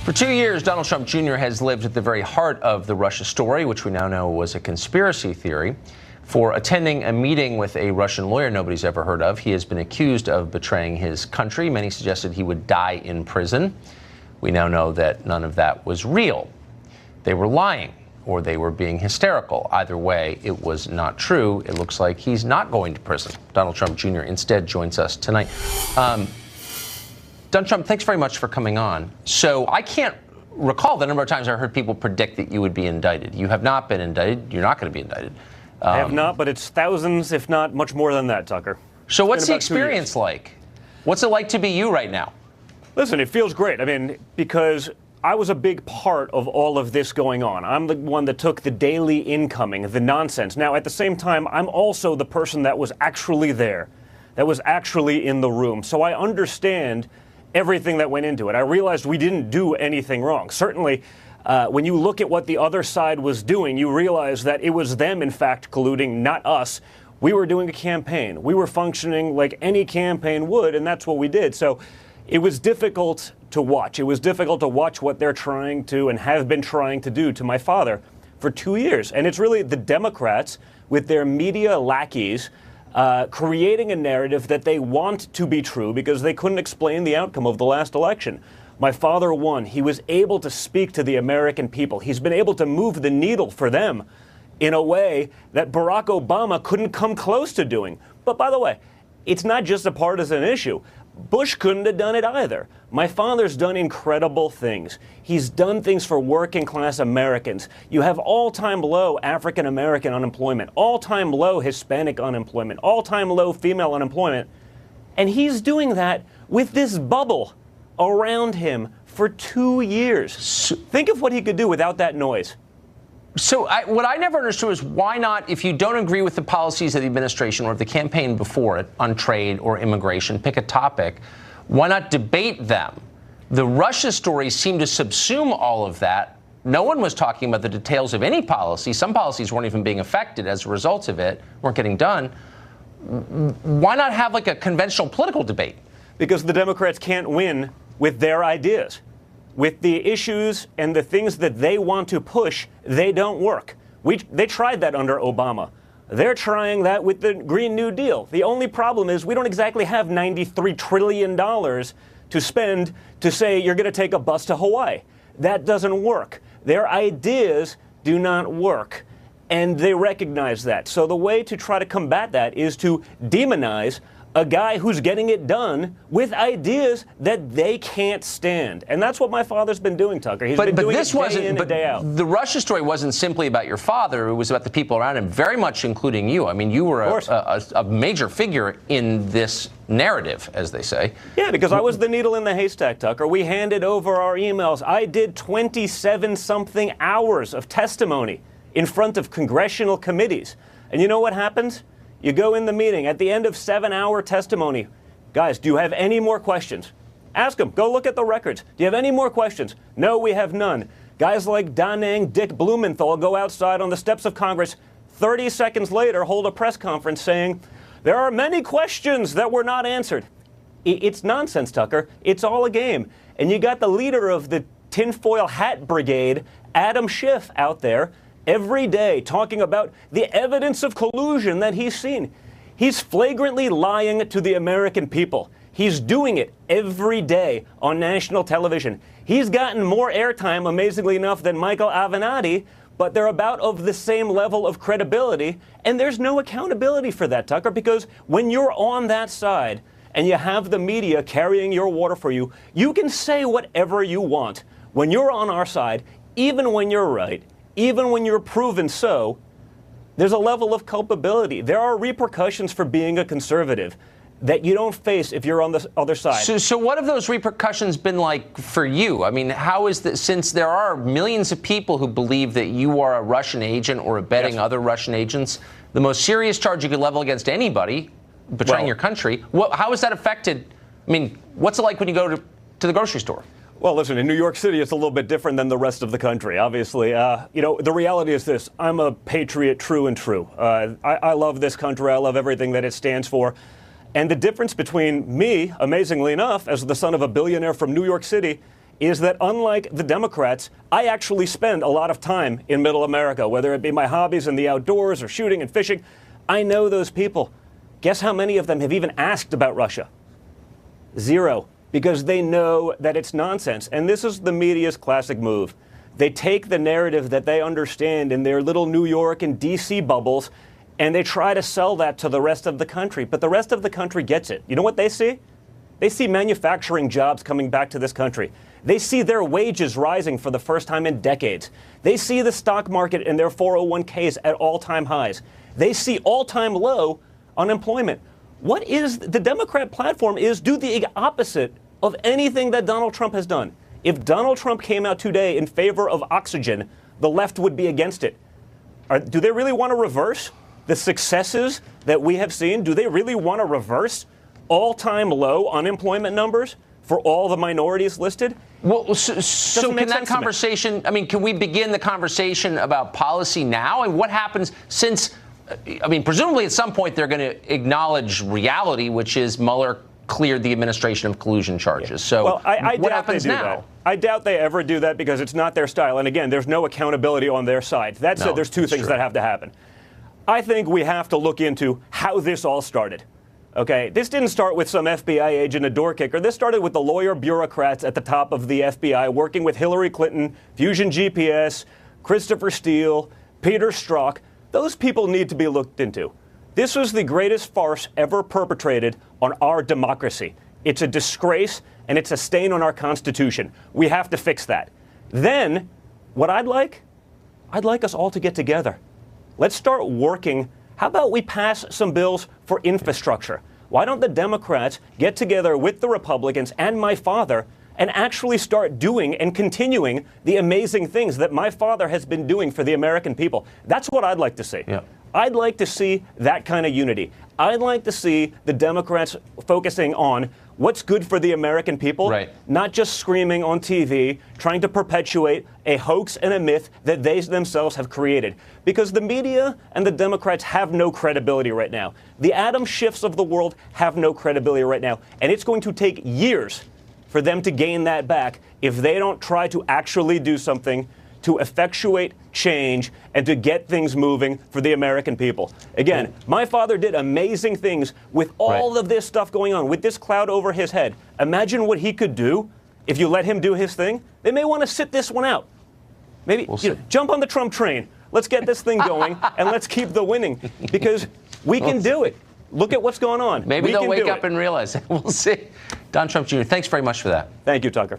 For 2 years, Donald Trump Jr. has lived at the very heart of the Russia story, which we now know was a conspiracy theory. For attending a meeting with a Russian lawyer nobody's ever heard of, he has been accused of betraying his country. Many suggested he would die in prison. We now know that none of that was real. They were lying, or they were being hysterical. Either way, it was not true. It looks like he's not going to prison. Donald Trump Jr. instead joins us tonight. Donald Trump, thanks very much for coming on. So I can't recall the number of times I heard people predict that you would be indicted. You have not been indicted. You're not going to be indicted. I have not, but it's thousands, if not much more than that, Tucker. So what's the experience like? What's it like to be you right now? Listen, it feels great. I mean, because I was a big part of all of this going on. I'm the one that took the daily incoming, the nonsense. Now, at the same time, I'm also the person that was actually there, that was actually in the room. So I understand everything that went into it. I realized we didn't do anything wrong. Certainly, when you look at what the other side was doing, you realize that it was them, in fact, colluding, not us. We were doing a campaign. We were functioning like any campaign would, and that's what we did. So it was difficult to watch. It was difficult to watch what they're trying to and have been trying to do to my father for 2 years. And it's really the Democrats with their media lackeys creating a narrative that they want to be true because they couldn't explain the outcome of the last election. My father won. He was able to speak to the American people. He's been able to move the needle for them in a way that Barack Obama couldn't come close to doing. But by the way, it's not just a partisan issue. Bush couldn't have done it either. My father's done incredible things. He's done things for working class Americans. You have all-time low African American unemployment, all-time low Hispanic unemployment, all-time low female unemployment. And he's doing that with this bubble around him for 2 years. Think of what he could do without that noise. So what I never understood is why not, if you don't agree with the policies of the administration or of the campaign before it on trade or immigration, pick a topic, why not debate them? The Russia stories seem to subsume all of that. No one was talking about the details of any policy. Some policies weren't even being affected as a result of it, weren't getting done. Why not have like a conventional political debate? Because the Democrats can't win with their ideas. With the issues and the things that they want to push, they don't work. They tried that under Obama. They're trying that with the Green New Deal. The only problem is we don't exactly have $93 trillion to spend to say you're going to take a bus to Hawaii. That doesn't work. Their ideas do not work, and they recognize that. So the way to try to combat that is to demonize a guy who's getting it done with ideas that they can't stand. And that's what my father's been doing, Tucker. He's been doing it day in and day out. The Russia story wasn't simply about your father. It was about the people around him, very much including you. I mean, you were a major figure in this narrative, as they say. Yeah, because I was the needle in the haystack, Tucker. We handed over our emails. I did 27-something hours of testimony in front of congressional committees. And you know what happens? You go in the meeting. At the end of 7-hour testimony, guys, do you have any more questions? Ask them. Go look at the records. Do you have any more questions? No, we have none. Guys like Da Nang, Dick Blumenthal go outside on the steps of Congress 30 seconds later, hold a press conference saying, there are many questions that were not answered. It's nonsense, Tucker. It's all a game. And you got the leader of the tinfoil hat brigade, Adam Schiff, out there every day talking about the evidence of collusion that he's seen. He's flagrantly lying to the American people. He's doing it every day on national television. He's gotten more airtime, amazingly enough, than Michael Avenatti, but they're about of the same level of credibility, and there's no accountability for that, Tucker, because when you're on that side and you have the media carrying your water for you, you can say whatever you want. When you're on our side, even when you're right, even when you're proven so, there's a level of culpability. There are repercussions for being a conservative that you don't face if you're on the other side. So what have those repercussions been like for you? I mean, how is that, since there are millions of people who believe that you are a Russian agent or abetting other Russian agents, the most serious charge you could level against anybody betraying your country, how has that affected? I mean, what's it like when you go to the grocery store? Well, listen, in New York City, it's a little bit different than the rest of the country, obviously. The reality is this. I'm a patriot, true and true. I love this country. I love everything that it stands for. And the difference between me, amazingly enough, as the son of a billionaire from New York City, is that unlike the Democrats, I actually spend a lot of time in Middle America, whether it be my hobbies in the outdoors or shooting and fishing. I know those people. Guess how many of them have even asked about Russia? Zero, because they know that it's nonsense. And this is the media's classic move. They take the narrative that they understand in their little New York and D.C. bubbles, and they try to sell that to the rest of the country. But the rest of the country gets it. You know what they see? They see manufacturing jobs coming back to this country. They see their wages rising for the first time in decades. They see the stock market and their 401ks at all-time highs. They see all-time low unemployment. What is the Democrat platform is do the opposite of anything that Donald Trump has done. If Donald Trump came out today in favor of oxygen, the left would be against it. Do they really want to reverse the successes that we have seen? Do they really want to reverse all-time low unemployment numbers for all the minorities listed? Well, so can that conversation, I mean, can we begin the conversation about policy now? And what happens since, I mean, presumably at some point they're going to acknowledge reality, which is Mueller cleared the administration of collusion charges. Yeah. So well, I what doubt happens they do now? That. I doubt they ever do that because it's not their style. And again, there's no accountability on their side. That said, there's two things that have to happen. I think we have to look into how this all started. Okay, this didn't start with some FBI agent, a door kicker. This started with the lawyer bureaucrats at the top of the FBI working with Hillary Clinton, Fusion GPS, Christopher Steele, Peter Strzok. Those people need to be looked into. This was the greatest farce ever perpetrated on our democracy. It's a disgrace, and it's a stain on our Constitution. We have to fix that. Then, what I'd like us all to get together. Let's start working. How about we pass some bills for infrastructure? Why don't the Democrats get together with the Republicans and my father and actually start doing and continuing the amazing things that my father has been doing for the American people? That's what I'd like to see. Yeah. I'd like to see that kind of unity. I'd like to see the Democrats focusing on what's good for the American people, not just screaming on TV, trying to perpetuate a hoax and a myth that they themselves have created. Because the media and the Democrats have no credibility right now. The Adam Schiffs of the world have no credibility right now. And it's going to take years for them to gain that back if they don't try to actually do something to effectuate change and to get things moving for the American people. Again, my father did amazing things with all of this stuff going on, with this cloud over his head. Imagine what he could do if you let him do his thing. They may want to sit this one out. Maybe jump on the Trump train. Let's get this thing going, and let's keep the winning, because we can do it. Look at what's going on. Maybe they'll wake up and realize it. We'll see. Don Trump Jr., thanks very much for that. Thank you, Tucker.